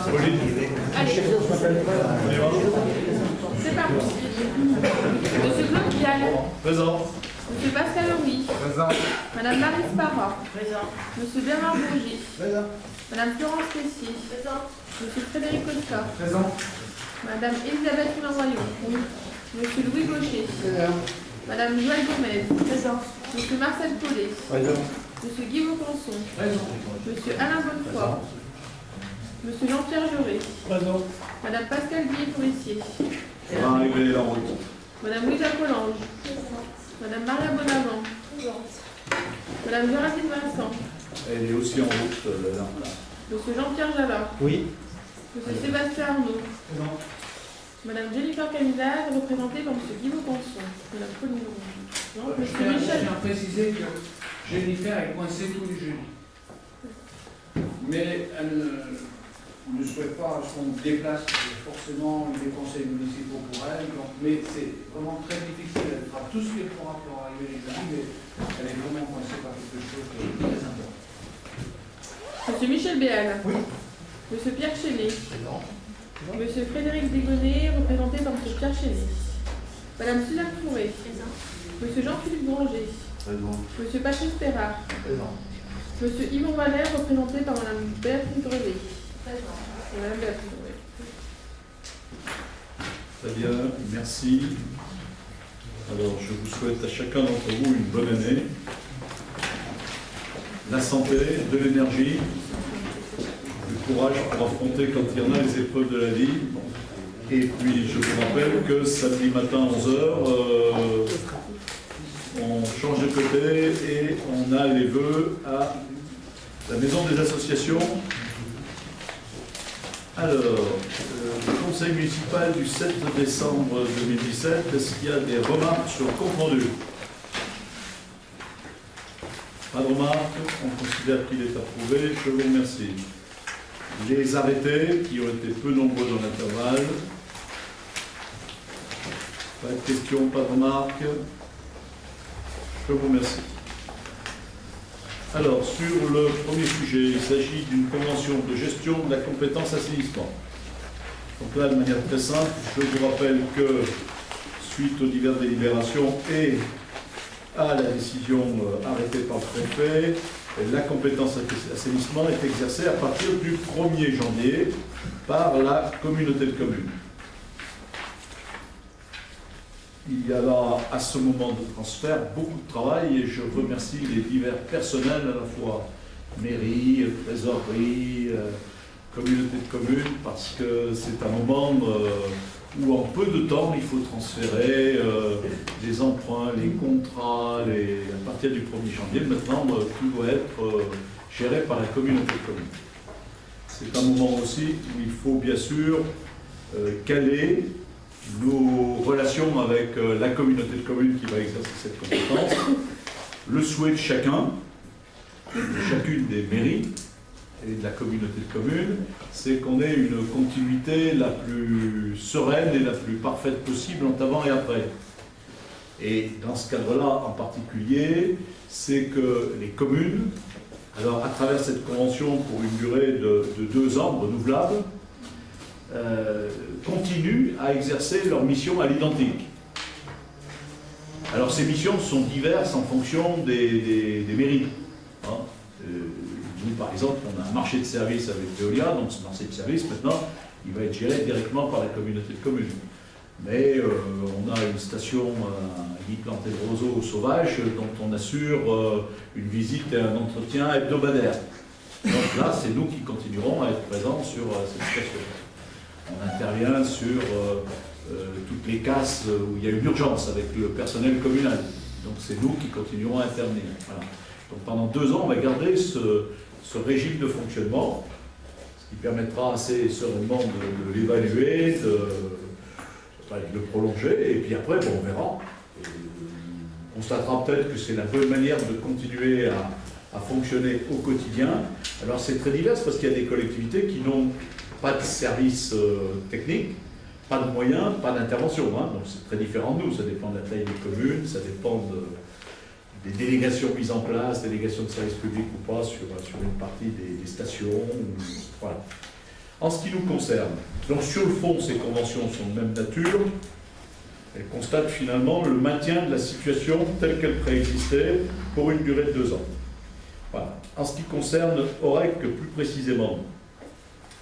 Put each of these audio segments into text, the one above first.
Allez. C'est parti. Monsieur Claude Vial. Présent. Monsieur Pascal Henry. Présent. Madame Marie Spara. Présent. Monsieur Bernard Bourgi. Présent. Madame Florence Tessier. Présent. Monsieur Frédéric Costa. Présent. Madame Elisabeth Moulin-Royon. Monsieur Louis Gaucher. Présent. Madame Joëlle Gomez. Présent. Monsieur Marcel Paulet. Présent. Monsieur Guy Vaucanson. Présent. Monsieur Alain Bonnefoy. Monsieur Jean-Pierre Jauré. Présent. Madame Pascal Guillet-Forissier. On va arriver en route. Madame Louisa Collange. Madame Maria Bonavent. Madame Géraldine Vincent. Elle est aussi en route là. Monsieur Jean-Pierre Javard. Oui. Monsieur Sébastien Arnaud. Présent. Madame Jennifer Camisard, représentée par Monsieur Guy Vaucanson. Madame Pauline Orange. Je Monsieur tiens Michel. à préciser que Jennifer est coincée tous les jeudis. Mais elle ne souhaite pas qu'on déplace forcément les conseils municipaux pour elle. Donc, mais c'est vraiment très difficile. Elle fera tout ce qu'elle pourra pour arriver les jeudis, mais elle est vraiment coincée par quelque chose de très important. Monsieur Michel Béal. Oui. Monsieur Pierre Chénet. Présent. Monsieur Frédéric Desgonnet, représenté par Monsieur Pierre Chénet. Madame Suzanne Fourré. Monsieur Jean-Philippe Granger. Présent. Monsieur Patrice Perrard. Présent. Monsieur Yvon Valère, représenté par Madame Béatrice Grevet. Présent. Et Madame Béatrice Grevet. Très bien, merci. Alors, je vous souhaite à chacun d'entre vous une bonne année. La santé, de l'énergie, du courage pour affronter quand il y en a les épreuves de la vie. Et puis, je vous rappelle que samedi matin à 11h, on change de côté et on a les vœux à la maison des associations. Alors, le conseil municipal du 7 décembre 2017, est-ce qu'il y a des remarques sur le compte rendu? Pas de remarques, on considère qu'il est approuvé, je vous remercie. Les arrêtés, qui ont été peu nombreux dans l'intervalle. Pas de questions, pas de remarques. Je vous remercie. Alors, sur le premier sujet, il s'agit d'une convention de gestion de la compétence assainissement. Donc là, de manière très simple, je vous rappelle que, suite aux diverses délibérations et à la décision arrêtée par le préfet, la compétence assainissement est exercée à partir du 1er janvier par la communauté de communes. Il y a là, à ce moment de transfert, beaucoup de travail et je remercie les divers personnels, à la fois mairie, trésorerie, communauté de communes, parce que c'est un moment où en peu de temps, il faut transférer les emprunts, les contrats, à partir du 1er janvier. Maintenant, tout doit être géré par la communauté de communes. C'est un moment aussi où il faut bien sûr caler nos relations avec la communauté de communes qui va exercer cette compétence, le souhait de chacun, de chacune des mairies et de la communauté de communes, c'est qu'on ait une continuité la plus sereine et la plus parfaite possible entre avant et après. Et dans ce cadre-là en particulier, c'est que les communes, alors à travers cette convention pour une durée de 2 ans renouvelable, continuent à exercer leur mission à l'identique. Alors ces missions sont diverses en fonction des mairies. Hein. Nous, par exemple, on a un marché de services avec Veolia, donc ce marché de services, maintenant, il va être géré directement par la communauté de communes. Mais on a une station à Guy Planté-Roseau sauvage dont on assure une visite et un entretien hebdomadaire. Donc là, c'est nous qui continuerons à être présents sur cette station. On intervient sur toutes les casses où il y a une urgence avec le personnel communal. Donc c'est nous qui continuerons à intervenir. Voilà. Donc pendant 2 ans, on va garder ce régime de fonctionnement, ce qui permettra assez sereinement de l'évaluer, de le prolonger, et puis après, bon, on verra. On constatera peut-être que c'est la bonne manière de continuer à fonctionner au quotidien. Alors c'est très divers parce qu'il y a des collectivités qui n'ont pas de service technique, pas de moyens, pas d'intervention. Hein. Donc c'est très différent de nous, ça dépend de la taille des communes, ça dépend des délégations mises en place, délégations de services publics ou pas sur une partie des stations. Voilà. En ce qui nous concerne, donc sur le fond, ces conventions sont de même nature. Elles constatent finalement le maintien de la situation telle qu'elle préexistait pour une durée de 2 ans. Voilà. En ce qui concerne OREC plus précisément,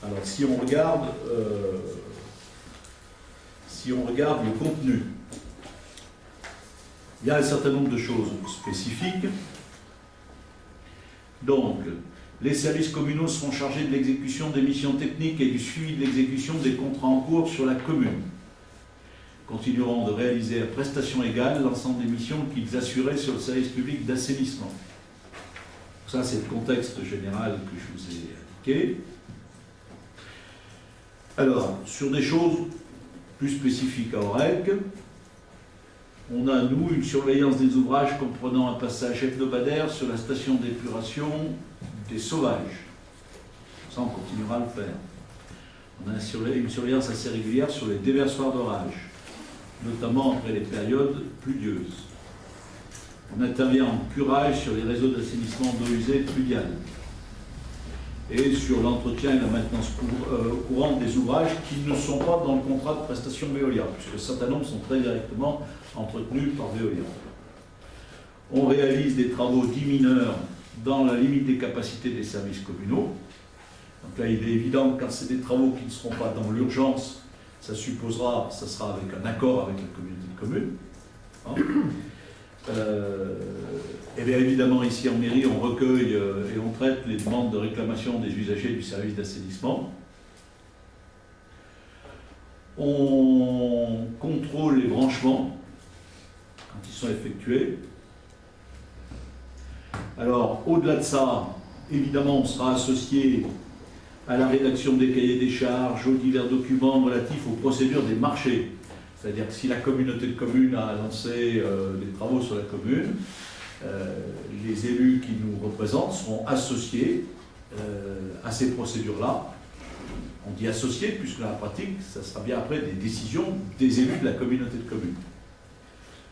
alors si on regarde le contenu, il y a un certain nombre de choses spécifiques. Donc, les services communaux seront chargés de l'exécution des missions techniques et du suivi de l'exécution des contrats en cours sur la commune. Continueront de réaliser à prestation égale l'ensemble des missions qu'ils assuraient sur le service public d'assainissement. Ça, c'est le contexte général que je vous ai indiqué. Alors, sur des choses plus spécifiques à OREC, on a, nous, une surveillance des ouvrages comprenant un passage hebdomadaire sur la station d'épuration des Sauvages. Ça, on continuera à le faire. On a une surveillance assez régulière sur les déversoirs d'orage, notamment après les périodes pluvieuses. On intervient en curage sur les réseaux d'assainissement d'eau usée pluviale et sur l'entretien et la maintenance courante des ouvrages qui ne sont pas dans le contrat de prestation Veolia, puisque certains nombres sont très directement entretenus par Veolia. On réalise des travaux dits mineurs dans la limite des capacités des services communaux. Donc là, il est évident que quand c'est des travaux qui ne seront pas dans l'urgence, ça sera avec un accord avec la communauté de communes. Hein. Et bien évidemment, ici en mairie, on recueille et on traite les demandes de réclamation des usagers du service d'assainissement. On contrôle les branchements quand ils sont effectués. Alors, au-delà de ça, évidemment, on sera associé à la rédaction des cahiers des charges, aux divers documents relatifs aux procédures des marchés. C'est-à-dire que si la communauté de communes a lancé des travaux sur la commune, les élus qui nous représentent seront associés à ces procédures-là. On dit associés, puisque dans la pratique, ça sera bien après des décisions des élus de la communauté de communes.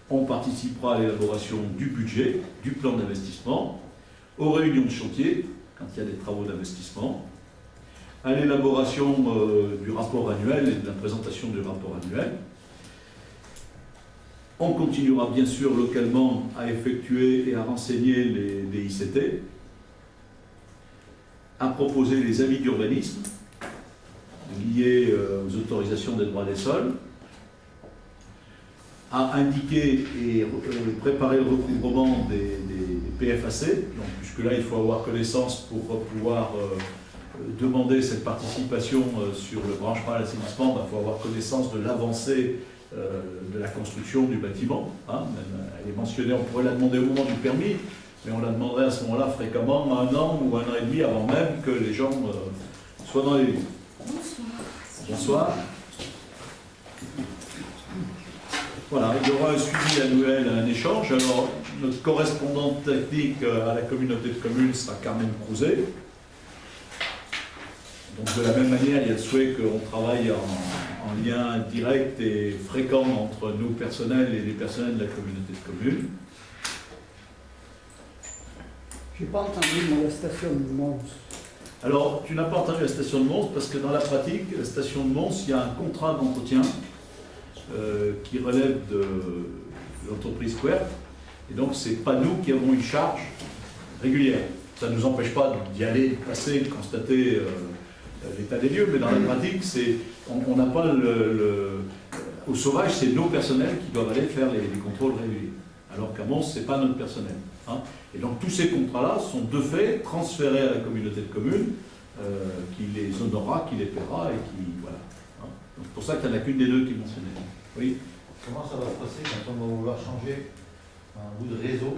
On participera à l'élaboration du budget, du plan d'investissement, aux réunions de chantier, quand il y a des travaux d'investissement, à l'élaboration du rapport annuel et de la présentation du rapport annuel. On continuera bien sûr localement à effectuer et à renseigner les ICT, à proposer les avis d'urbanisme liés aux autorisations des droits des sols, à indiquer et préparer le recouvrement des PFAC, donc, puisque là il faut avoir connaissance pour pouvoir demander cette participation sur le branchement à l'assainissement, il faut avoir connaissance de l'avancée de la construction du bâtiment. Hein. Elle est mentionnée, on pourrait la demander au moment du permis, mais on la demanderait à ce moment-là fréquemment, 1 an ou 1 an et demi avant même que les gens soient dans les lieux. Bonsoir. Voilà, il y aura un suivi annuel, un échange. Alors, notre correspondante technique à la communauté de communes sera Carmen Crouzet. Donc de la même manière, il y a le souhait qu'on travaille en lien direct et fréquent entre nous personnels et les personnels de la communauté de communes. Je n'ai pas entendu la station de Mons. Alors, tu n'as pas entendu la station de Mons parce que dans la pratique, la station de Mons, il y a un contrat d'entretien qui relève de l'entreprise Quert. Et donc, ce n'est pas nous qui avons une charge régulière. Ça ne nous empêche pas d'y aller, de passer, de constater l'état des lieux, mais dans la pratique, on n'a pas au sauvage, c'est nos personnels qui doivent aller faire les contrôles réguliers. Alors qu'à Mons, ce n'est pas notre personnel. Hein. Et donc tous ces contrats-là sont de fait transférés à la communauté de communes, qui les honorera, qui les paiera et qui. Voilà. Hein. Donc c'est pour ça qu'il n'y en a qu'une des deux qui est mentionnée. Oui. Comment ça va se passer quand on va vouloir changer un bout de réseau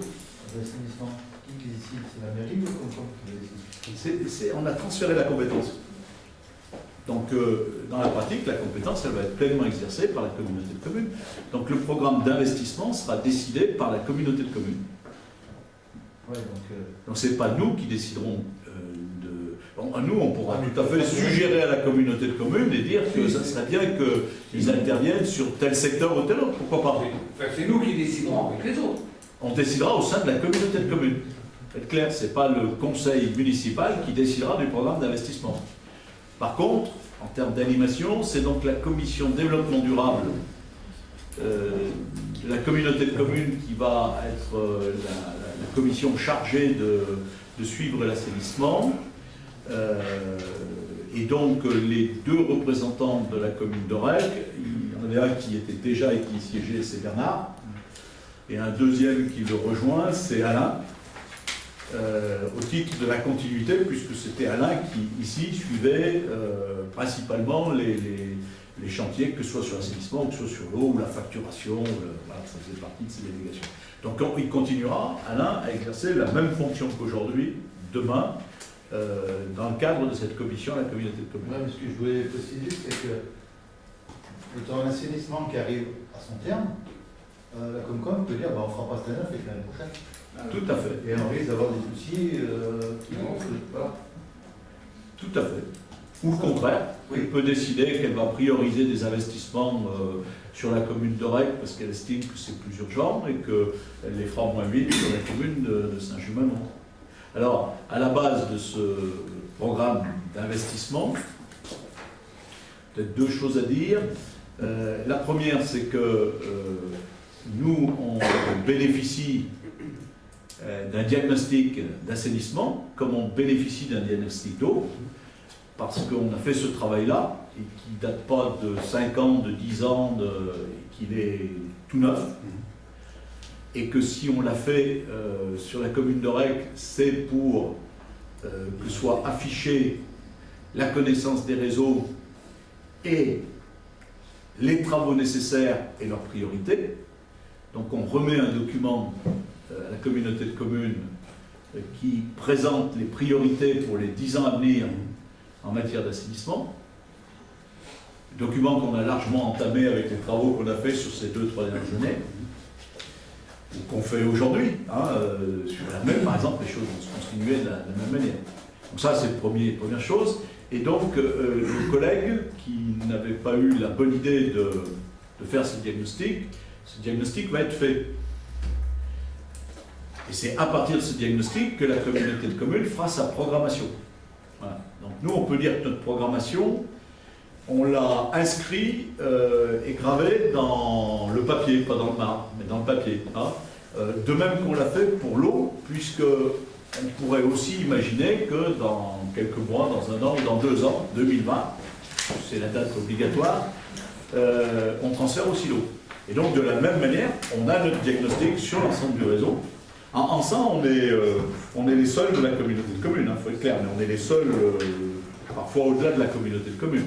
d'assainissement? Qui décide? C'est la mairie ou comme ça? On a transféré la compétence. Donc, dans la pratique, la compétence, elle va être pleinement exercée par la communauté de communes. Donc, le programme d'investissement sera décidé par la communauté de communes. Ouais, donc, ce n'est pas nous qui déciderons nous, on pourra tout à fait suggérer à la communauté de communes et dire que ça serait bien qu'ils interviennent sur tel secteur ou tel autre. Pourquoi pas? Enfin, c'est nous qui déciderons avec les autres. On décidera au sein de la communauté de communes. Être clair, ce n'est pas le conseil municipal qui décidera du programme d'investissement. Par contre, en termes d'animation, c'est donc la commission développement durable de la communauté de communes qui va être la commission chargée de suivre l'assainissement. Et donc les deux représentants de la commune d'Orec, il y en avait un qui était déjà et qui siégeait, c'est Bernard, et un deuxième qui le rejoint, c'est Alain, au titre de la continuité, puisque c'était Alain qui, ici, suivait principalement les chantiers, que ce soit sur l'assainissement, que ce soit sur l'eau, ou la facturation, voilà, ça faisait partie de ses délégations. Donc il continuera, Alain, à exercer la même fonction qu'aujourd'hui, demain, dans le cadre de cette commission, la communauté de communes. Ouais, mais ce que je voulais préciser, c'est que étant un assainissement qui arrive à son terme, la Comcom peut dire bah, on ne fera pas cette année, on fait que l'année prochaine. Tout à fait. Et on risque d'avoir des soucis qui vont. Voilà. Tout à fait. Ou le contraire, elle peut décider qu'elle va prioriser des investissements sur la commune d'Orec parce qu'elle estime que c'est plus urgent et qu'elle les fera moins vite sur la commune de Saint-Just-Mamon. Alors, à la base de ce programme d'investissement, peut-être deux choses à dire. La première, c'est que nous, on bénéficie d'un diagnostic d'assainissement, comme on bénéficie d'un diagnostic d'eau, parce qu'on a fait ce travail-là, et qui ne date pas de 5 ans, de 10 ans, qu'il est tout neuf, et que si on l'a fait sur la commune d'Orec, c'est pour que soit affichée la connaissance des réseaux et les travaux nécessaires et leurs priorités. Donc on remet un document à la communauté de communes qui présente les priorités pour les 10 ans à venir en matière d'assainissement. Document qu'on a largement entamé avec les travaux qu'on a fait sur ces 2-3 dernières années, ou qu'on fait aujourd'hui. Sur la même, par exemple, les choses vont se continuer de la même manière. Donc ça, c'est la première chose. Et donc, nos collègues qui n'avaient pas eu la bonne idée de faire ce diagnostic va être fait. Et c'est à partir de ce diagnostic que la communauté de communes fera sa programmation. Voilà. Donc nous, on peut dire que notre programmation, on l'a inscrit et gravé dans le papier, pas dans le marbre, mais dans le papier. De même qu'on l'a fait pour l'eau, puisque on pourrait aussi imaginer que dans quelques mois, dans 1 an ou dans 2 ans, 2020, c'est la date obligatoire, on transfère aussi l'eau. Et donc de la même manière, on a notre diagnostic sur l'ensemble du réseau. En ça, on est les seuls de la communauté de communes, il faut être clair, mais on est les seuls, parfois au-delà de la communauté de communes.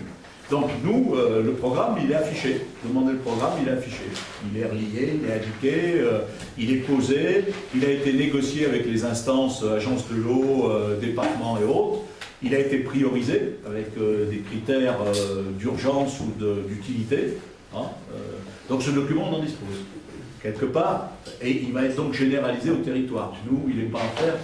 Donc nous, le programme, il est affiché. Demandez le programme, il est affiché. Il est relié, il est indiqué, il est posé, il a été négocié avec les instances, agences de l'eau, départements et autres. Il a été priorisé avec des critères d'urgence ou d'utilité. Donc ce document, on en dispose. Quelque part, et il va être donc généralisé au territoire. Nous, il n'est pas à faire,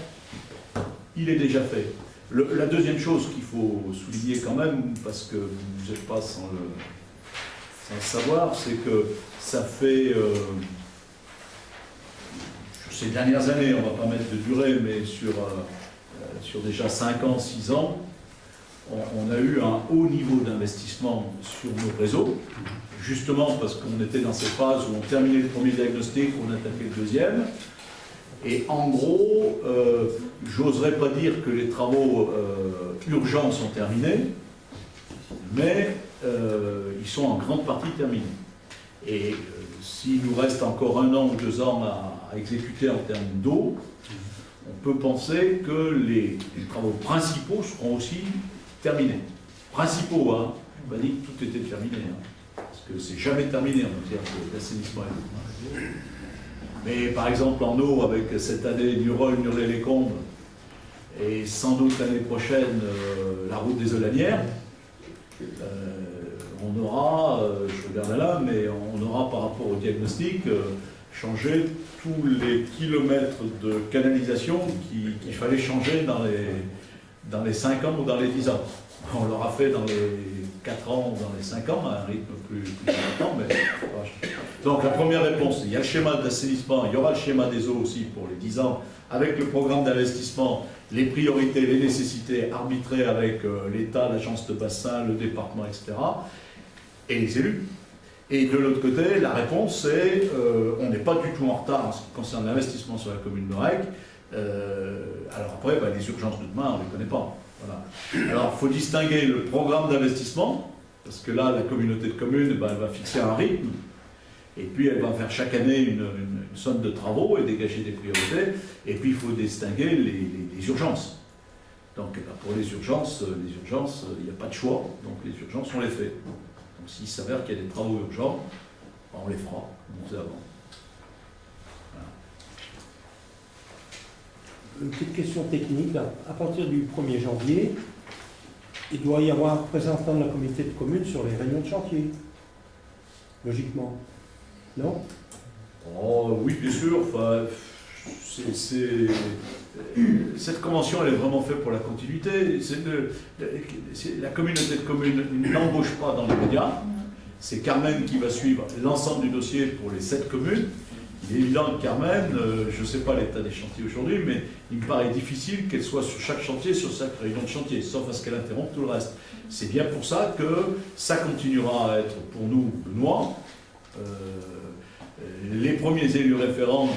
il est déjà fait. La deuxième chose qu'il faut souligner quand même, parce que vous n'êtes pas sans le savoir, c'est que ça fait, sur ces dernières années, on ne va pas mettre de durée, mais sur déjà 5 ans, 6 ans, on a eu un haut niveau d'investissement sur nos réseaux, justement parce qu'on était dans cette phase où on terminait le premier diagnostic, on attaquait le deuxième. Et en gros, j'oserais pas dire que les travaux urgents sont terminés, mais ils sont en grande partie terminés. Et s'il nous reste encore 1 an ou 2 ans à exécuter en termes d'eau, on peut penser que les travaux principaux seront aussi terminés. Principaux, hein. Je n'ai pas dit que tout était terminé, hein, parce que c'est jamais terminé en matière d'assainissement. Mais par exemple en eau, avec cette année Nurol, Nurlet-les-Combes, et sans doute l'année prochaine la route des Eulanières, on aura, je regarde là, mais on aura par rapport au diagnostic changé tous les kilomètres de canalisation qu'il fallait changer dans les 5 ans ou dans les 10 ans. On l'aura fait dans les 4 ans dans les 5 ans, à un rythme plus important. Mais... Donc la première réponse, il y a le schéma d'assainissement, il y aura le schéma des eaux aussi pour les 10 ans, avec le programme d'investissement, les priorités, les nécessités arbitrées avec l'État, l'agence de bassin, le département, etc. et les élus. Et de l'autre côté, la réponse c'est on n'est pas du tout en retard en ce qui concerne l'investissement sur la commune de Rec. Alors après, les urgences de demain, on ne les connaît pas. Voilà. Alors il faut distinguer le programme d'investissement, parce que là, la communauté de communes, elle va fixer un rythme, et puis elle va faire chaque année une somme de travaux et dégager des priorités, et puis il faut distinguer les urgences. Donc pour les urgences, il n'y a pas de choix, donc les urgences, on les fait. Donc s'il s'avère qu'il y a des travaux urgents, on les fera, comme on faisait avant. Une petite question technique, là. À partir du 1er janvier, il doit y avoir un représentant de la communauté de communes sur les réunions de chantier, logiquement. Non? Oh, oui, bien sûr. Enfin, cette convention, elle est vraiment faite pour la continuité. La communauté de communes n'embauche pas dans les médias. C'est Carmen qui va suivre l'ensemble du dossier pour les 7 communes. Il est évident que Carmen, je ne sais pas l'état des chantiers aujourd'hui, mais il me paraît difficile qu'elle soit sur chaque chantier, sur chaque réunion de chantier, sauf à ce qu'elle interrompe tout le reste. C'est bien pour ça que ça continuera à être pour nous benoît. Les premiers élus référents,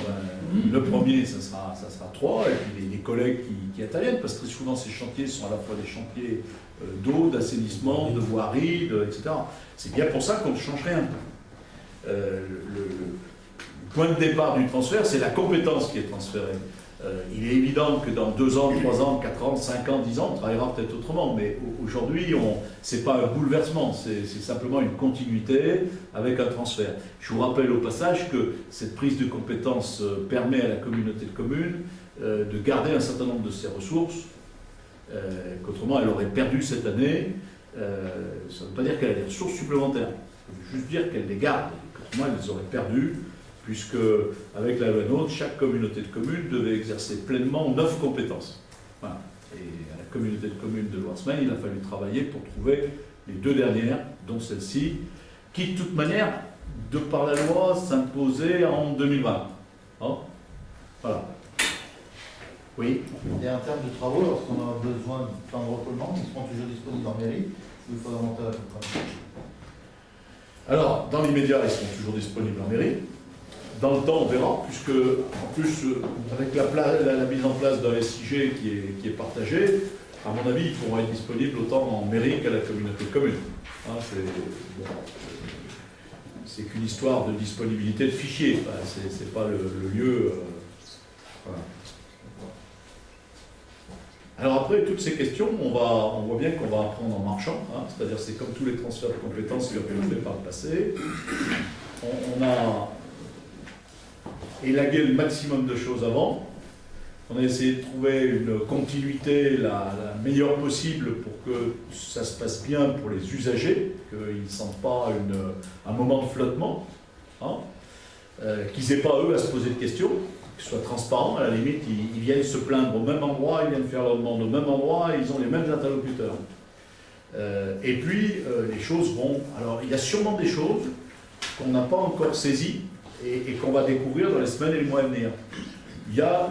le premier, ça sera 3, et puis les collègues qui interviennent, parce que souvent ces chantiers sont à la fois des chantiers d'eau, d'assainissement, de voirie, etc. C'est bien pour ça qu'on ne change rien. Le point de départ du transfert, c'est la compétence qui est transférée. Il est évident que dans 2 ans, 3 ans, 4 ans, 5 ans, 10 ans, on travaillera peut-être autrement, mais aujourd'hui, ce n'est pas un bouleversement, c'est simplement une continuité avec un transfert. Je vous rappelle au passage que cette prise de compétence permet à la communauté de communes de garder un certain nombre de ses ressources, qu'autrement elle aurait perdu cette année. Ça ne veut pas dire qu'elle a des ressources supplémentaires, ça veut juste dire qu'elle les garde, qu'autrement elle les aurait perdues, puisque, avec la loi NOTRe, chaque communauté de communes devait exercer pleinement 9 compétences. Voilà. Et à la communauté de communes de Loire-Semaine, il a fallu travailler pour trouver les 2 dernières, dont celle-ci, qui, de toute manière, de par la loi, s'imposait en 2020. Hein? Voilà. Oui. Et en termes de travaux, lorsqu'on a besoin de plan de recollement, ils seront toujours disponibles en mairie ou il faudra monter à la contrainte? Alors, dans l'immédiat, ils seront toujours disponibles en mairie. Dans le temps, on verra, puisque, en plus, avec la mise en place d'un SIG qui est partagé, à mon avis, ils pourront être disponibles autant en mairie qu'à la communauté de communes. Hein, c'est qu'une histoire de disponibilité de fichiers, enfin, c'est pas le lieu. Voilà. Alors après, toutes ces questions, on voit bien qu'on va apprendre en marchant, hein, c'est-à-dire c'est comme tous les transferts de compétences qui ont été faits par le passé. On a élaguer le maximum de choses avant. On a essayé de trouver une continuité la meilleure possible pour que ça se passe bien pour les usagers, qu'ils ne sentent pas un moment de flottement, hein, qu'ils n'aient pas eux à se poser de questions, qu'ils soient transparents. À la limite, ils viennent se plaindre au même endroit, ils viennent faire leur demande au même endroit, et ils ont les mêmes interlocuteurs. Et puis, les choses vont... Alors, il y a sûrement des choses qu'on n'a pas encore saisies, et qu'on va découvrir dans les semaines et les mois à venir. Il y a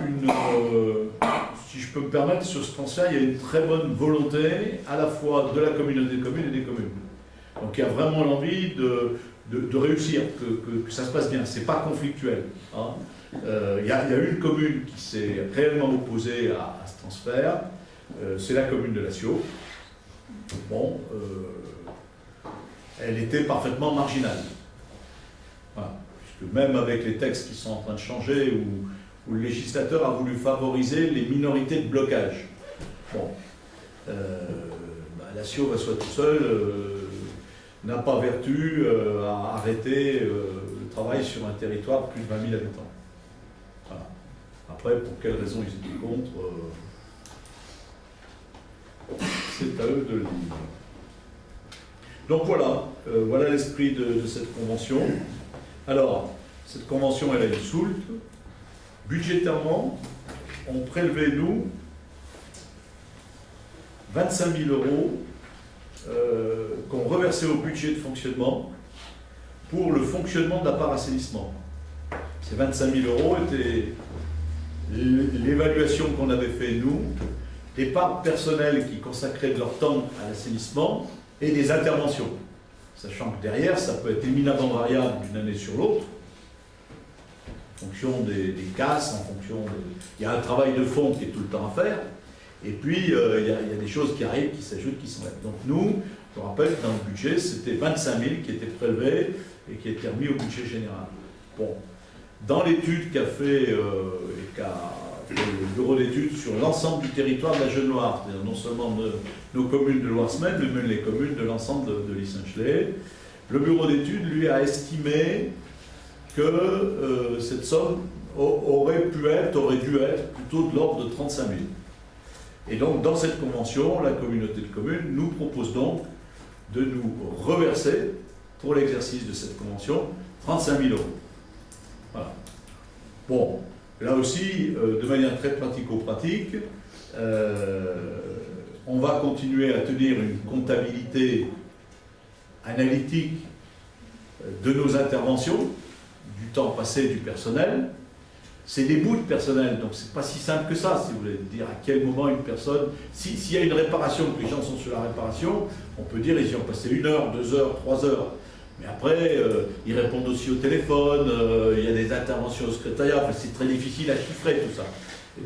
si je peux me permettre, sur ce transfert, il y a une très bonne volonté à la fois de la communauté de communes et des communes. Donc il y a vraiment l'envie de réussir, que ça se passe bien. C'est pas conflictuel. Hein. Il y a une commune qui s'est réellement opposée à ce transfert, c'est la commune de Lacio. Bon, elle était parfaitement marginale. Voilà. Même avec les textes qui sont en train de changer, où le législateur a voulu favoriser les minorités de blocage. Bon, Lacio va soit tout seul, n'a pas vertu à arrêter le travail sur un territoire de plus de 20 000 habitants. Voilà. Après, pour quelles raisons ils étaient contre, c'est à eux de le dire. Donc voilà, voilà l'esprit de cette convention. Alors, cette convention, elle a une soulte. Budgétairement, on prélevait, nous, 25 000 € qu'on reversait au budget de fonctionnement pour le fonctionnement de la part assainissement. Ces 25 000 € étaient l'évaluation qu'on avait fait nous, des parts personnelles qui consacraient de leur temps à l'assainissement et des interventions. Sachant que derrière, ça peut être éminemment variable d'une année sur l'autre, en fonction des casses, en fonction il y a un travail de fond qui est tout le temps à faire, et puis il y a des choses qui arrivent, qui s'ajoutent, qui s'enlèvent. Donc nous, je rappelle que dans le budget, c'était 25 000 qui étaient prélevés et qui étaient remis au budget général. Bon, dans l'étude qu'a fait le bureau d'études sur l'ensemble du territoire de la Geneloire, c'est-à-dire non seulement nos communes de Loire-Semaine, mais même les communes de l'ensemble de l'Issingelet, le bureau d'études lui a estimé que cette somme aurait dû être plutôt de l'ordre de 35 000. Et donc, dans cette convention, la communauté de communes nous propose donc de nous reverser, pour l'exercice de cette convention, 35 000 €. Voilà. Bon, là aussi, de manière très pratico-pratique, on va continuer à tenir une comptabilité analytique de nos interventions, du temps passé du personnel. C'est des bouts de personnel, donc c'est pas si simple que ça, si vous voulez dire à quel moment une personne... S'il y a une réparation, que les gens sont sur la réparation, on peut dire ils y ont passé 1 heure, 2 heures, 3 heures. Mais après, ils répondent aussi au téléphone, il y a des interventions au secrétariat, enfin, c'est très difficile à chiffrer tout ça.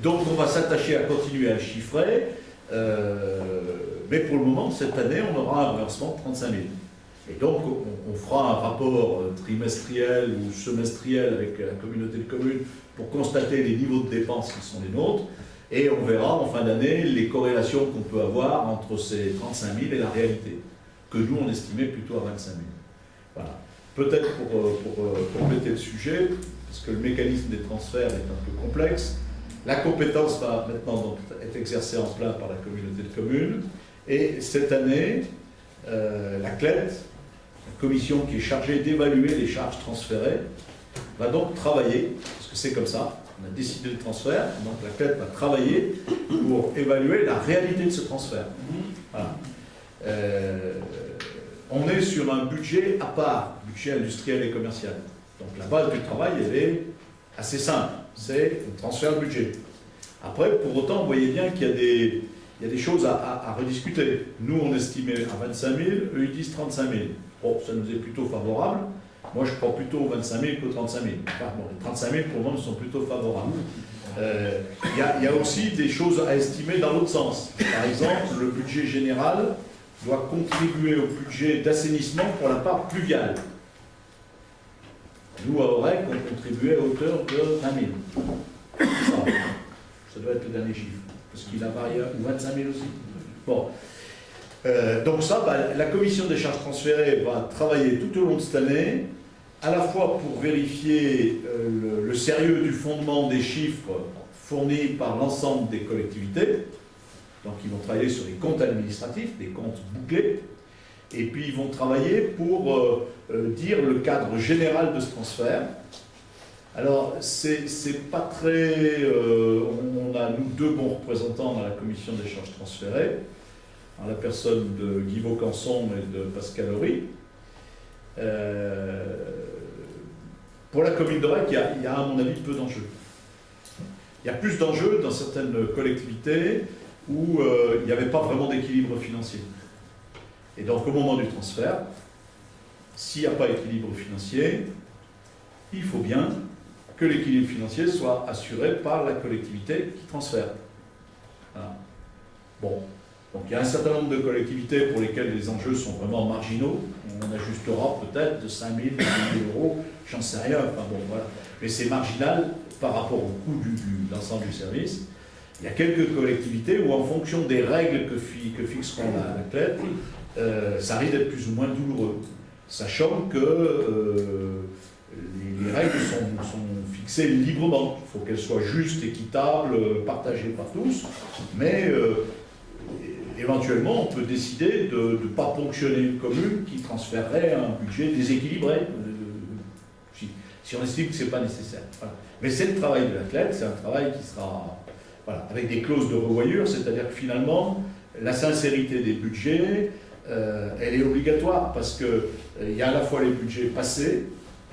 Donc on va s'attacher à continuer à chiffrer, mais pour le moment, cette année, on aura un reversement de 35 000. Et donc on fera un rapport trimestriel ou semestriel avec la communauté de communes pour constater les niveaux de dépenses qui sont les nôtres, et on verra en fin d'année les corrélations qu'on peut avoir entre ces 35 000 et la réalité, que nous on estimait plutôt à 25 000. Voilà. Peut-être pour compléter le sujet, parce que le mécanisme des transferts est un peu complexe, la compétence va maintenant donc être exercée en plein par la communauté de communes, et cette année, la CLET, la commission qui est chargée d'évaluer les charges transférées, va donc travailler, parce que c'est comme ça, on a décidé le transfert, donc la CLET va travailler pour évaluer la réalité de ce transfert. Voilà. On est sur un budget à part, budget industriel et commercial. Donc la base du travail, elle est assez simple, c'est un transfert de budget. Après, pour autant, vous voyez bien qu'il y a des choses à rediscuter. Nous, on estimait à 25 000, eux, ils disent 35 000. Bon, ça nous est plutôt favorable. Moi, je crois plutôt aux 25 000 qu'aux 35 000. Enfin, bon, les 35 000, pour le moment, sont plutôt favorables. Il y a aussi des choses à estimer dans l'autre sens. Par exemple, le budget général doit contribuer au budget d'assainissement pour la part pluviale. Nous, à Aurec, on contribuait à hauteur de 20 000. Ça doit être le dernier chiffre, parce qu'il a varié, ou 25 000 aussi. Bon. Donc ça, la commission des charges transférées va travailler tout au long de cette année, à la fois pour vérifier le sérieux du fondement des chiffres fournis par l'ensemble des collectivités. Donc ils vont travailler sur les comptes administratifs, des comptes bouclés, et puis ils vont travailler pour dire le cadre général de ce transfert. Alors, c'est pas très... on a, nous, 2 bons représentants dans la commission des charges transférées, en la personne de Guy Vaucanson et de Pascal Horry. Pour la commune d'Aurec, il y a, à mon avis, peu d'enjeux. Il y a plus d'enjeux dans certaines collectivités où il n'y avait pas vraiment d'équilibre financier. Et donc, au moment du transfert, s'il n'y a pas d'équilibre financier, il faut bien que l'équilibre financier soit assuré par la collectivité qui transfère. Voilà. Bon. Donc il y a un certain nombre de collectivités pour lesquelles les enjeux sont vraiment marginaux. On ajustera peut-être de 5 000, 10 000 €, j'en sais rien. Enfin bon, voilà. Mais c'est marginal par rapport au coût de l'ensemble du service. Il y a quelques collectivités où, en fonction des règles que fixeront la CLET, ça risque d'être plus ou moins douloureux. Sachant que les règles sont fixées librement. Il faut qu'elles soient justes, équitables, partagées par tous. Mais éventuellement, on peut décider de ne pas ponctionner une commune qui transférerait un budget déséquilibré, si on estime que ce n'est pas nécessaire. Voilà. Mais c'est le travail de la CLET, c'est un travail qui sera avec des clauses de revoyure, c'est-à-dire que finalement, la sincérité des budgets, elle est obligatoire parce qu'il y a à la fois les budgets passés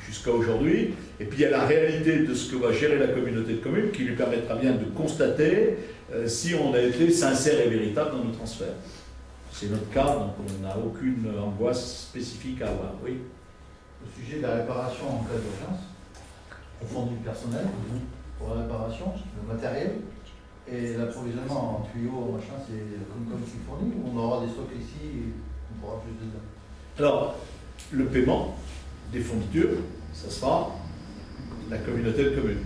jusqu'à aujourd'hui, et puis il y a la réalité de ce que va gérer la communauté de communes qui lui permettra bien de constater si on a été sincère et véritable dans nos transferts. C'est notre cas, donc on n'a aucune angoisse spécifique à avoir. Oui. Au sujet de la réparation en cas d'urgence, au fond du personnel, pour la réparation, le matériel, et l'approvisionnement en tuyaux, machin, c'est comme qui fournit, ou on aura des stocks ici et on pourra plus de ça? Alors, le paiement des fournitures, ça sera la communauté de communes.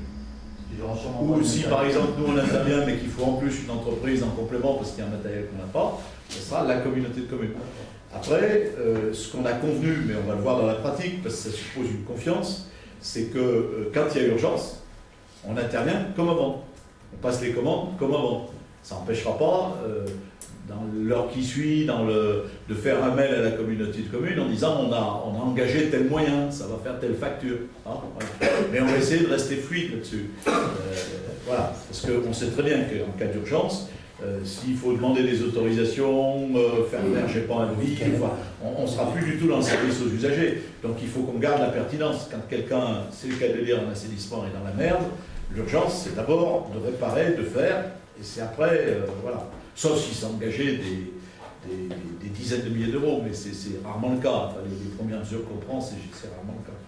Ou si par exemple nous on intervient mais qu'il faut en plus une entreprise en complément parce qu'il y a un matériel qu'on n'a pas, ce sera la communauté de communes. Après, ce qu'on a convenu, mais on va le voir dans la pratique parce que ça suppose une confiance, c'est que quand il y a urgence, on intervient comme avant. On passe les commandes comme avant. Ça n'empêchera pas, dans l'heure qui suit, de faire un mail à la communauté de communes en disant on a engagé tel moyen, ça va faire telle facture. Hein, voilà. Mais on va essayer de rester fluide là-dessus. Voilà, parce qu'on sait très bien qu'en cas d'urgence, s'il faut demander des autorisations, faire faire, je sais pas, un devis, on ne sera plus du tout dans le service aux usagers. Donc il faut qu'on garde la pertinence. Quand quelqu'un, c'est le cas de dire, en assainissement est dans la merde, l'urgence c'est d'abord de réparer, de faire, et c'est après, voilà. Sauf s'il s'est engagé des dizaines de milliers d'euros, mais c'est rarement le cas. Enfin, les premières mesures qu'on prend, c'est rarement le cas.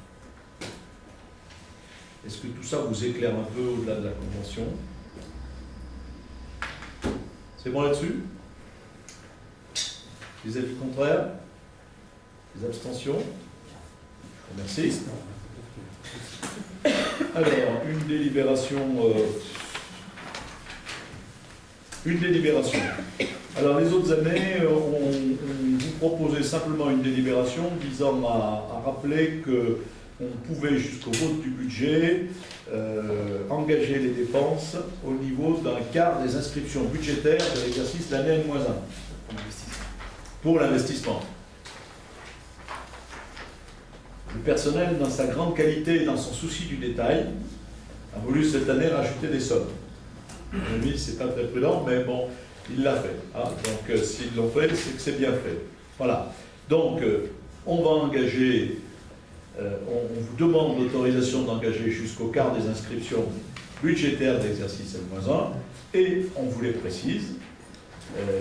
Est-ce que tout ça vous éclaire un peu au-delà de la convention? C'est bon là-dessus? Les avis contraires? Les abstentions? Je vous remercie. Alors, une délibération. Alors, les autres années, on vous proposait simplement une délibération visant à rappeler qu'on pouvait, jusqu'au vote du budget, engager les dépenses au niveau d'un quart des inscriptions budgétaires de l'exercice d'année N-1 pour l'investissement. Le personnel, dans sa grande qualité et dans son souci du détail, a voulu cette année rajouter des sommes. À mon avis, c'est pas très prudent, mais bon, il l'a fait. Hein. Donc, s'ils l'ont fait, c'est que c'est bien fait. Voilà. Donc, on va engager, on vous demande l'autorisation d'engager jusqu'au quart des inscriptions budgétaires d'exercice N-1, et on vous les précise.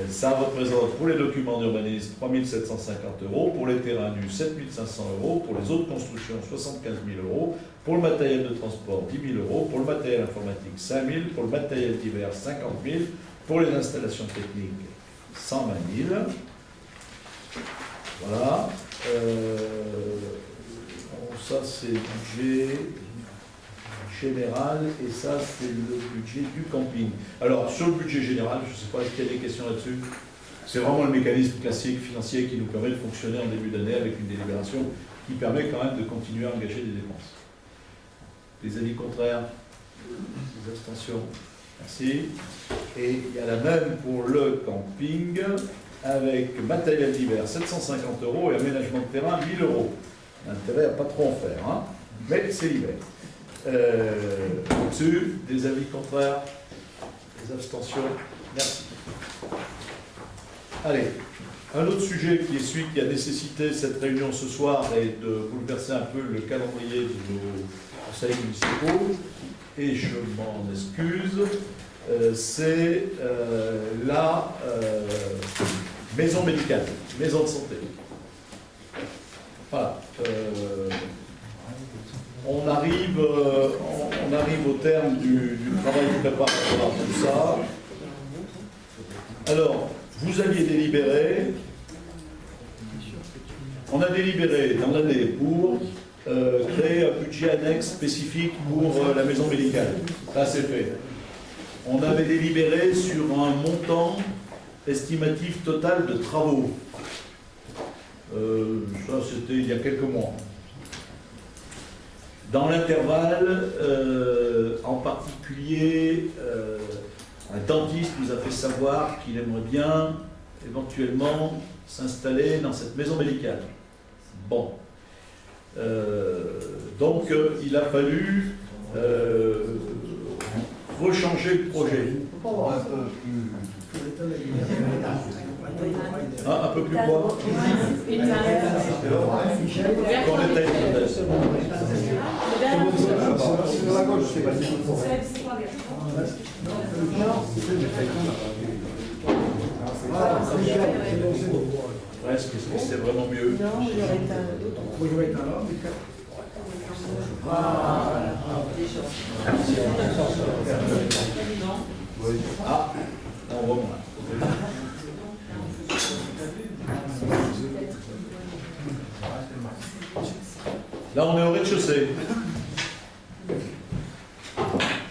Ça représente pour les documents d'urbanisme 3 750 €, pour les terrains nus 7 500 €, pour les autres constructions 75 000 €, pour le matériel de transport 10 000 €, pour le matériel informatique 5 000 €, pour le matériel divers 50 000 €, pour les installations techniques 120 000 €. Voilà. Ça c'est le budget général et ça c'est le budget du camping. Alors sur le budget général, je ne sais pas est-ce qu'il y a des questions là-dessus. C'est vraiment le mécanisme classique financier qui nous permet de fonctionner en début d'année avec une délibération qui permet quand même de continuer à engager des dépenses. Les avis contraires? Les abstentions? Merci. Et il y a la même pour le camping avec matériel divers 750 € et aménagement de terrain 1 000 €. L'intérêt à pas trop en faire, hein, mais c'est l'hiver. Au-dessus, des avis contraires, des abstentions, merci. Allez, un autre sujet qui est celui qui a nécessité cette réunion ce soir et de bouleverser un peu le calendrier de nos conseils municipaux, et je m'en excuse, c'est la maison médicale, maison de santé. Voilà. On arrive au terme du travail préparatoire, tout ça. Alors, vous aviez délibéré, on a délibéré dans l'année pour créer un budget annexe spécifique pour la maison médicale. Ça, c'est fait. On avait délibéré sur un montant estimatif total de travaux. Ça, c'était il y a quelques mois. Dans l'intervalle, en particulier, un dentiste nous a fait savoir qu'il aimerait bien éventuellement s'installer dans cette maison médicale. Bon. Donc, il a fallu rechanger le projet. Un peu plus quoi? Et t'as- Qu'on éteigne peut-être. Sur la gauche, c'est pas si Est-ce que c'est vraiment mieux? Ah, là, on voit moins. Là, on est au rez-de-chaussée.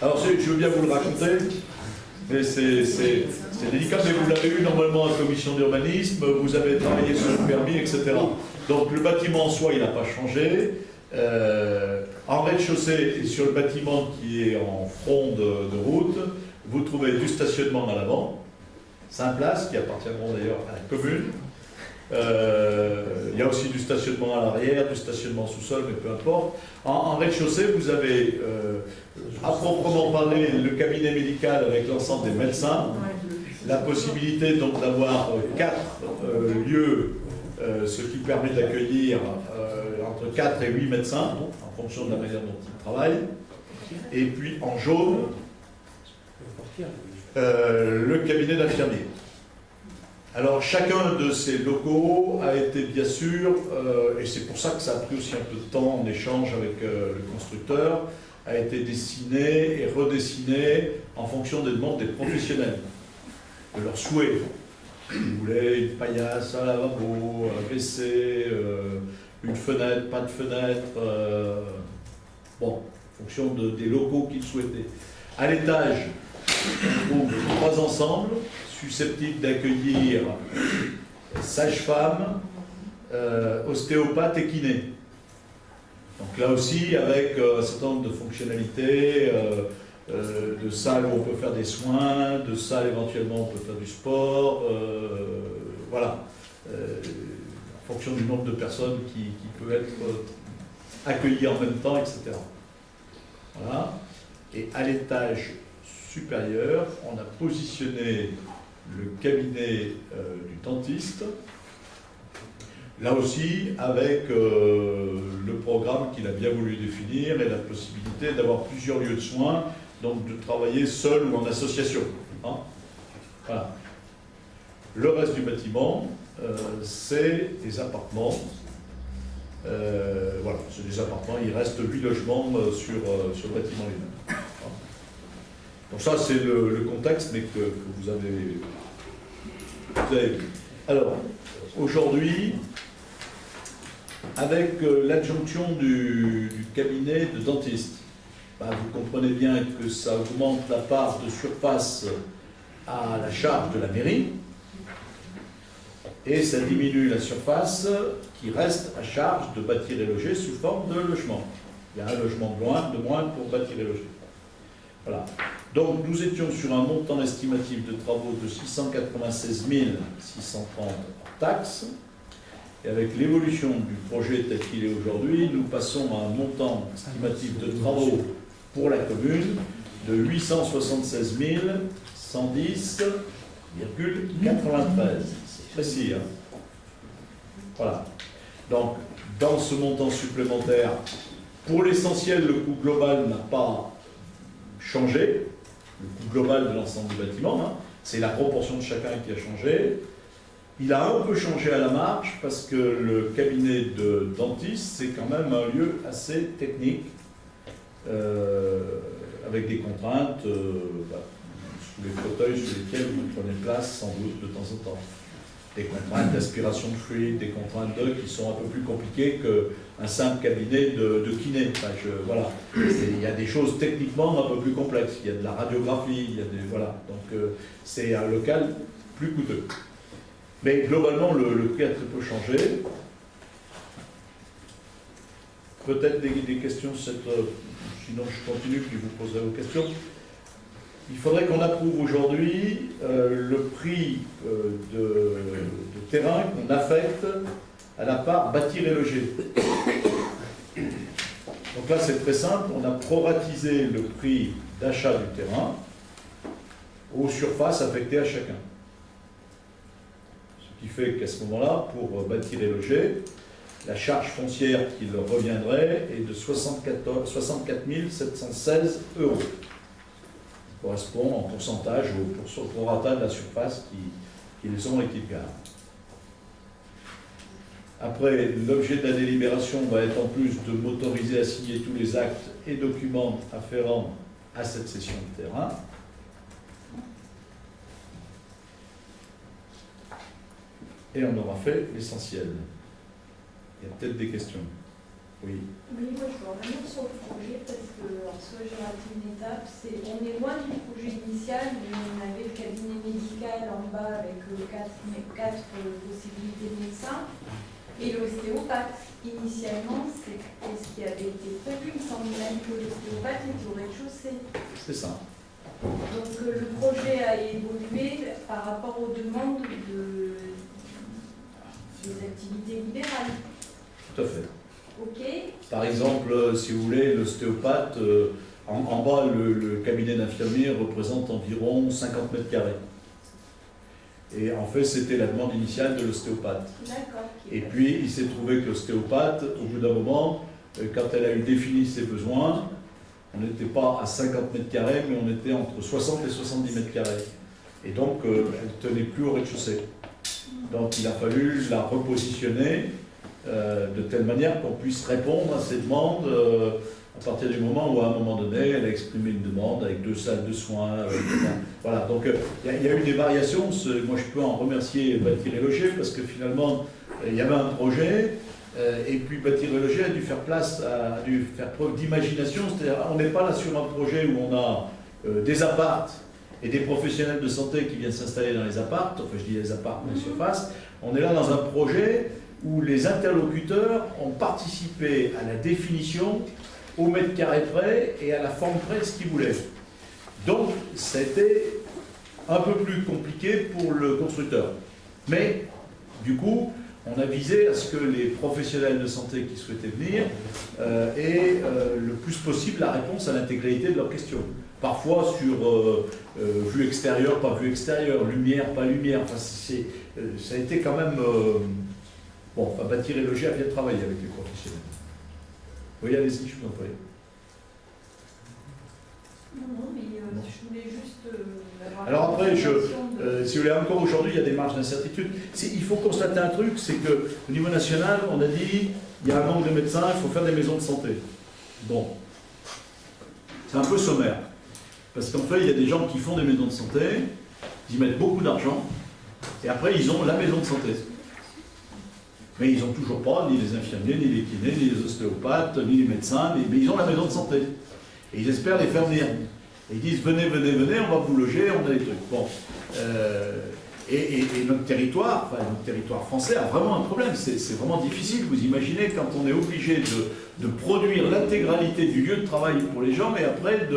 Alors, je veux bien vous le raconter, mais c'est délicat, mais vous l'avez eu normalement en commission d'urbanisme, vous avez travaillé sur le permis, etc. Donc, le bâtiment en soi, il n'a pas changé. En rez-de-chaussée et sur le bâtiment qui est en front de route, vous trouvez du stationnement à l'avant, 5 places qui appartiendront d'ailleurs à la commune. Il y a aussi du stationnement à l'arrière, du stationnement sous-sol, mais peu importe. En rez-de-chaussée, vous avez à proprement parler le cabinet médical avec l'ensemble des médecins, la possibilité donc d'avoir 4 lieux, ce qui permet d'accueillir entre 4 et 8 médecins, en fonction de la manière dont ils travaillent. Et puis en jaune, le cabinet d'infirmier. Alors chacun de ces locaux a été bien sûr, et c'est pour ça que ça a pris aussi un peu de temps en échange avec le constructeur, a été dessiné et redessiné en fonction des demandes des professionnels, de leurs souhaits. Ils voulaient une paillasse, un lavabo, un WC, une fenêtre, pas de fenêtre, bon, en fonction des locaux qu'ils souhaitaient. À l'étage, on trouve 3 ensembles susceptibles d'accueillir sage-femme, ostéopathe et kiné. Donc là aussi, avec un certain nombre de fonctionnalités, de salles où on peut faire des soins, de salles éventuellement où on peut faire du sport, voilà, en fonction du nombre de personnes qui peut être accueillies en même temps, etc. Voilà. Et à l'étage supérieur, on a positionné le cabinet du dentiste, là aussi avec le programme qu'il a bien voulu définir et la possibilité d'avoir plusieurs lieux de soins, donc de travailler seul ou en association. Hein, voilà. Le reste du bâtiment, c'est des appartements. Voilà, c'est des appartements, il reste 8 logements sur le bâtiment lui-même. Donc ça, c'est le contexte, mais que vous avez vu. Alors, aujourd'hui, avec l'adjonction du cabinet de dentiste, ben, vous comprenez bien que ça augmente la part de surface à la charge de la mairie, et ça diminue la surface qui reste à charge de bâtir et loger sous forme de logement. Il y a un logement de moins pour bâtir et loger. Voilà. Donc nous étions sur un montant estimatif de travaux de 696 630 hors taxes. Et avec l'évolution du projet tel qu'il est aujourd'hui, nous passons à un montant estimatif de travaux pour la commune de 876 110,93. C'est précis, hein. Voilà. Donc, dans ce montant supplémentaire, pour l'essentiel, le coût global n'a pas changé. Le coût global de l'ensemble du bâtiment, hein, c'est la proportion de chacun qui a changé. Il a un peu changé à la marge parce que le cabinet de dentiste, c'est quand même un lieu assez technique, avec des contraintes, sous les fauteuils sur lesquels vous prenez place sans doute de temps en temps. Des contraintes d'aspiration de fluide, des contraintes qui sont un peu plus compliquées qu'un simple cabinet de kiné. Enfin, voilà. Il y a des choses techniquement un peu plus complexes. Il y a de la radiographie, il y a des, voilà. Donc c'est un local plus coûteux. Mais globalement, le prix a très peu changé. Peut-être des questions, sinon je continue, puis vous poserez vos questions. Il faudrait qu'on approuve aujourd'hui le prix de terrain qu'on affecte à la part bâtir et loger. Donc là, c'est très simple, on a proratisé le prix d'achat du terrain aux surfaces affectées à chacun. qui fait qu'à ce moment-là, pour bâtir et loger, la charge foncière qui leur reviendrait est de 64 716 €. Correspond en pourcentage au prorata de la surface qui les ont et qui gardent. Après, l'objet de la délibération va être en plus de m'autoriser à signer tous les actes et documents afférents à cette cession de terrain. Et on aura fait l'essentiel. Il y a peut-être des questions. Oui. Oui, moi je veux revenir sur le projet parce que, soit j'ai raté une étape, on est loin du projet initial, mais on avait le cabinet médical en bas avec quatre possibilités de médecins et l'ostéopathe. Initialement, c'est ce qui avait été prévu, il me semble même que l'ostéopathe était au rez-de-chaussée. C'est ça. Donc le projet a évolué par rapport aux demandes des activités libérales. Tout à fait. Ok. Par exemple, si vous voulez, l'ostéopathe, en bas, le cabinet d'infirmier représente environ 50 mètres carrés. Et en fait, c'était la demande initiale de l'ostéopathe. D'accord. Et puis, il s'est trouvé que l'ostéopathe, au bout d'un moment, quand elle a eu défini ses besoins, on n'était pas à 50 mètres carrés, mais on était entre 60 et 70 mètres carrés. Et donc, elle ne tenait plus au rez-de-chaussée. Donc, il a fallu la repositionner de telle manière qu'on puisse répondre à ces demandes à partir du moment où, à un moment donné, elle a exprimé une demande avec 2 salles de soins. Voilà, donc il y a eu des variations. Moi, je peux en remercier Bâtir et Loger parce que finalement, il y avait un projet et puis Bâtir et Loger a dû faire preuve d'imagination. C'est-à-dire, on n'est pas là sur un projet où on a des apparts et des professionnels de santé qui viennent s'installer dans les apparts. Enfin, je dis les apparts, mais les surfaces. On est là dans un projet où les interlocuteurs ont participé à la définition au mètre carré près et à la forme près de ce qu'ils voulaient. Donc, ça a été un peu plus compliqué pour le constructeur. Mais, du coup, on a visé à ce que les professionnels de santé qui souhaitaient venir aient le plus possible la réponse à l'intégralité de leurs questions. Parfois sur vue extérieure, pas vue extérieure, lumière, pas lumière. Enfin, ça a été quand même... Bon, enfin, Bâtir et Loger a bien travaillé avec les professionnels. Oui, allez-y, je vous en prie. Non, mais je voulais juste avoir... Alors après, si vous voulez, encore aujourd'hui, il y a des marges d'incertitude. Il faut constater un truc, c'est qu'au niveau national, on a dit, il y a un manque de médecins, il faut faire des maisons de santé. Bon. C'est un peu sommaire. Parce qu'en fait, il y a des gens qui font des maisons de santé, ils y mettent beaucoup d'argent, et après, ils ont la maison de santé. Mais ils n'ont toujours pas ni les infirmiers, ni les kinés, ni les ostéopathes, ni les médecins, mais ils ont la maison de santé. Et ils espèrent les faire venir. Et ils disent, venez, venez, venez, on va vous loger, on a des trucs. Bon. Et notre territoire français a vraiment un problème. C'est vraiment difficile. Vous imaginez quand on est obligé de produire l'intégralité du lieu de travail pour les gens, et après,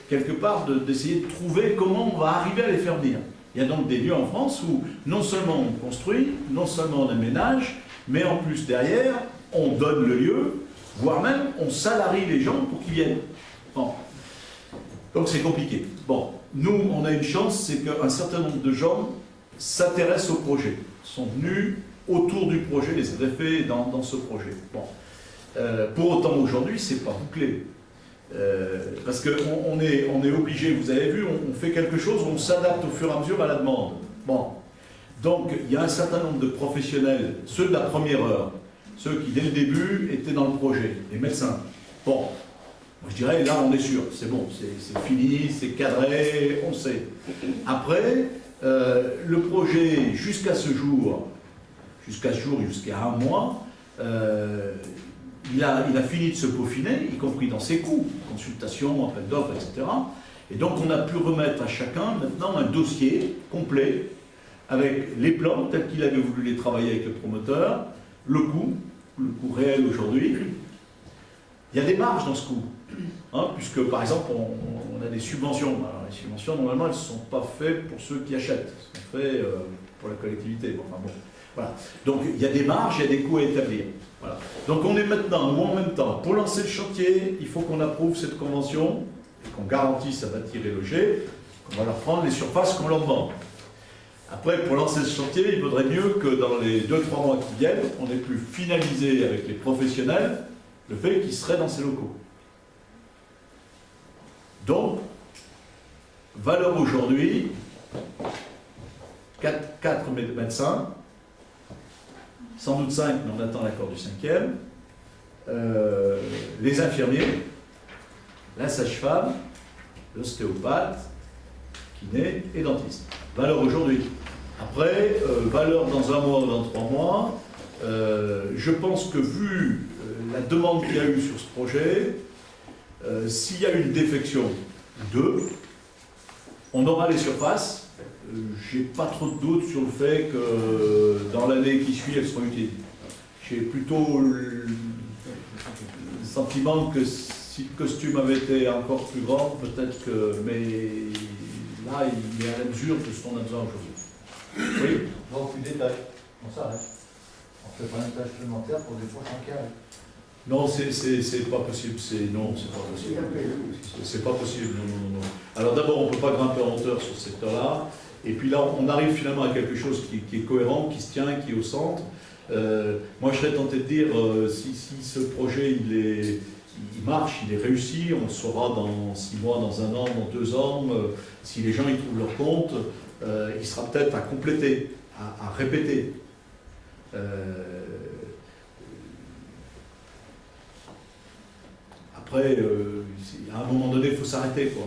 quelque part, d'essayer de trouver comment on va arriver à les faire venir. Il y a donc des lieux en France où non seulement on construit, non seulement on aménage, mais en plus, derrière, on donne le lieu, voire même, on salarie les gens pour qu'ils viennent. Bon. Donc c'est compliqué. Bon, nous, on a une chance, c'est qu'un certain nombre de gens s'intéressent au projet, sont venus autour du projet, les greffés dans ce projet. Bon. Pour autant, aujourd'hui, c'est pas bouclé. Parce qu'on est obligé, vous avez vu, on fait quelque chose, on s'adapte au fur et à mesure à la demande. Bon. Donc, il y a un certain nombre de professionnels, ceux de la première heure, ceux qui, dès le début, étaient dans le projet, les médecins. Bon, moi je dirais, là, on est sûr, c'est bon, c'est fini, c'est cadré, on sait. Après, le projet, jusqu'à ce jour, jusqu'à un mois, il a fini de se peaufiner, y compris dans ses coûts, consultation, appel d'offres, etc. Et donc, on a pu remettre à chacun, maintenant, un dossier complet, avec les plans tels qu'il avait voulu les travailler avec le promoteur, le coût réel aujourd'hui. Il y a des marges dans ce coût, hein, puisque par exemple on a des subventions. Alors, les subventions normalement elles ne sont pas faites pour ceux qui achètent, elles sont faites pour la collectivité. Enfin, bon, voilà. Donc il y a des marges, il y a des coûts à établir. Voilà. Donc on est maintenant, ou en même temps, pour lancer le chantier, il faut qu'on approuve cette convention, qu'on garantisse à Bâtir et Loger, qu'on va leur prendre les surfaces qu'on leur demande. Après, pour lancer ce chantier, il vaudrait mieux que dans les 2-3 mois qui viennent, on ait pu finaliser avec les professionnels le fait qu'ils seraient dans ces locaux. Donc, valeur aujourd'hui, 4 médecins, sans doute 5, mais on attend l'accord du 5e, les infirmiers, la sage-femme, l'ostéopathe, kiné et dentiste. Valeur aujourd'hui. Après, valeur dans 1 mois ou dans 3 mois, je pense que vu la demande qu'il y a eu sur ce projet, s'il y a une défection ou 2, on aura les surfaces. J'ai pas trop de doute sur le fait que dans l'année qui suit, elles seront utilisées. J'ai plutôt le sentiment que si le costume avait été encore plus grand, peut-être que... Mais là, il est à la mesure de ce qu'on a besoin aujourd'hui. Oui. Donc, plus détail. On s'arrête. On fait pas une tâche supplémentaire pour des prochains carrés. Non, c'est pas possible. Non, c'est pas possible. C'est pas possible. Non. Alors d'abord, on ne peut pas grimper en hauteur sur ce secteur-là. Et puis là, on arrive finalement à quelque chose qui est cohérent, qui se tient, qui est au centre. Moi, je serais tenté de dire, si ce projet il marche, il est réussi, on le saura dans 6 mois, dans 1 an, dans 2 ans, si les gens y trouvent leur compte, il sera peut-être à compléter, à répéter. Après, à un moment donné, il faut s'arrêter, quoi.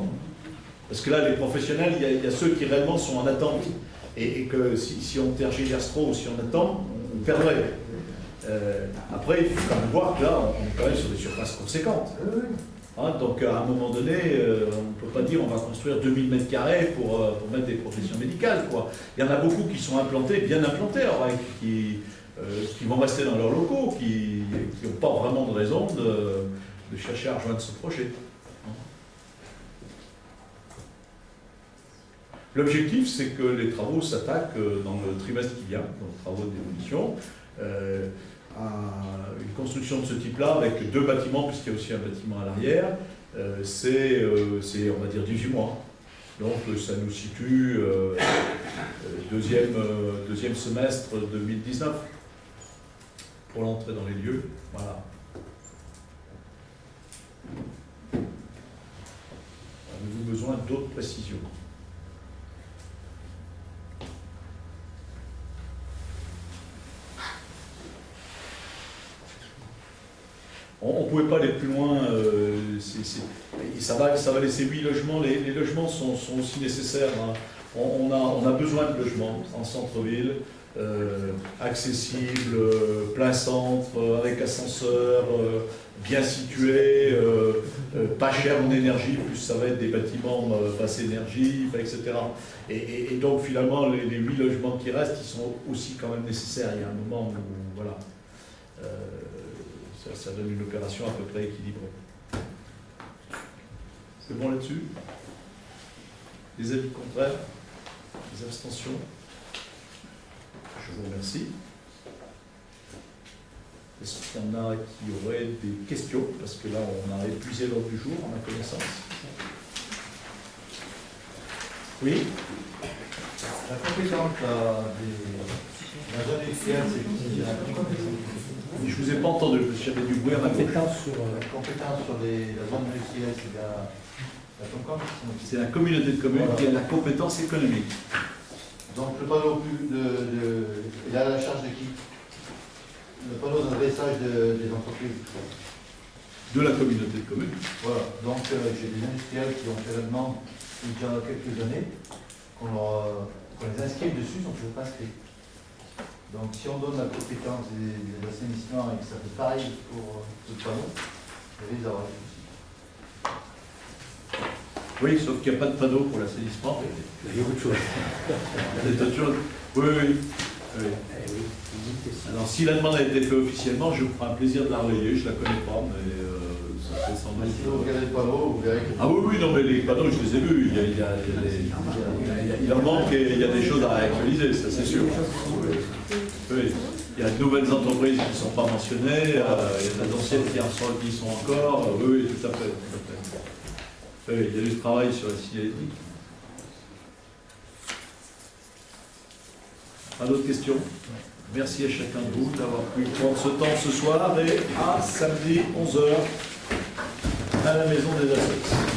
Parce que là, les professionnels, il y a ceux qui réellement sont en attente. Et que si on tergiverse trop ou si on attend, on perdrait. Après, il faut quand même voir que là, on est quand même sur des surfaces conséquentes. Hein, donc, à un moment donné, on ne peut pas dire on va construire 2000 m² pour mettre des professions médicales, quoi. Il y en a beaucoup qui sont implantés, bien implantés, alors, qui vont rester dans leurs locaux, qui n'ont pas vraiment de raison de chercher à rejoindre ce projet. L'objectif, c'est que les travaux s'attaquent dans le trimestre qui vient, dans les travaux de démolition, à une construction de ce type-là avec 2 bâtiments, puisqu'il y a aussi un bâtiment à l'arrière. C'est, on va dire, 18 mois. Donc ça nous situe deuxième semestre 2019 pour l'entrée dans les lieux. Voilà. Avez-vous besoin d'autres précisions ? On ne pouvait pas aller plus loin, ça va laisser 8 logements, les logements sont aussi nécessaires. Hein. On a besoin de logements en centre-ville, accessibles, plein centre, avec ascenseur, bien situés, pas cher en énergie, plus ça va être des bâtiments basse énergie, etc. Et donc finalement, les 8 logements qui restent, ils sont aussi quand même nécessaires. Il y a un moment où, voilà. Ça donne une opération à peu près équilibrée. C'est bon là-dessus? Les avis contraires? Les abstentions? Je vous remercie. Est-ce qu'il y en a qui auraient des questions? Parce que là, on a épuisé l'ordre du jour, à ma connaissance. Oui? La compétence la zone industrielle, c'est qui? Je ne vous ai pas entendu, j'avais du bruit à ma gauche. La compétence sur la zone industrielle, c'est la Comcom. C'est la communauté de communes qui a la compétence économique. Donc le panneau, il est à la charge de qui? Le panneau d'adressage des entreprises. De la communauté de communes. Voilà, donc j'ai des industriels qui ont fait la demande il y a quelques années, qu'on les inscrive dessus, ils sont toujours pas inscrits. Donc si on donne la compétence des assainnissements et que ça fait pareil pour le panneau, il risque d'avoir des soucis. Oui, sauf qu'il n'y a pas de panneau pour l'assainissement. Il y a autre chose. C'est autre chose. Oui. Alors si la demande a été faite officiellement, je me ferai un plaisir de la relayer, je ne la connais pas, mais ça fait sans doute. Si vous regardez le panneau, vous verrez que... Ah oui, non, mais les panneaux, je les ai vus, il en manque et il y a des choses à actualiser, ça c'est sûr. Oui. Il y a de nouvelles entreprises qui ne sont pas mentionnées, il y a des anciennes qui y sont encore, oui, tout à fait. Oui, il y a du travail sur la CID. Pas d'autres questions? Merci à chacun de vous d'avoir pu prendre ce temps ce soir et à samedi 11h à la maison des associations.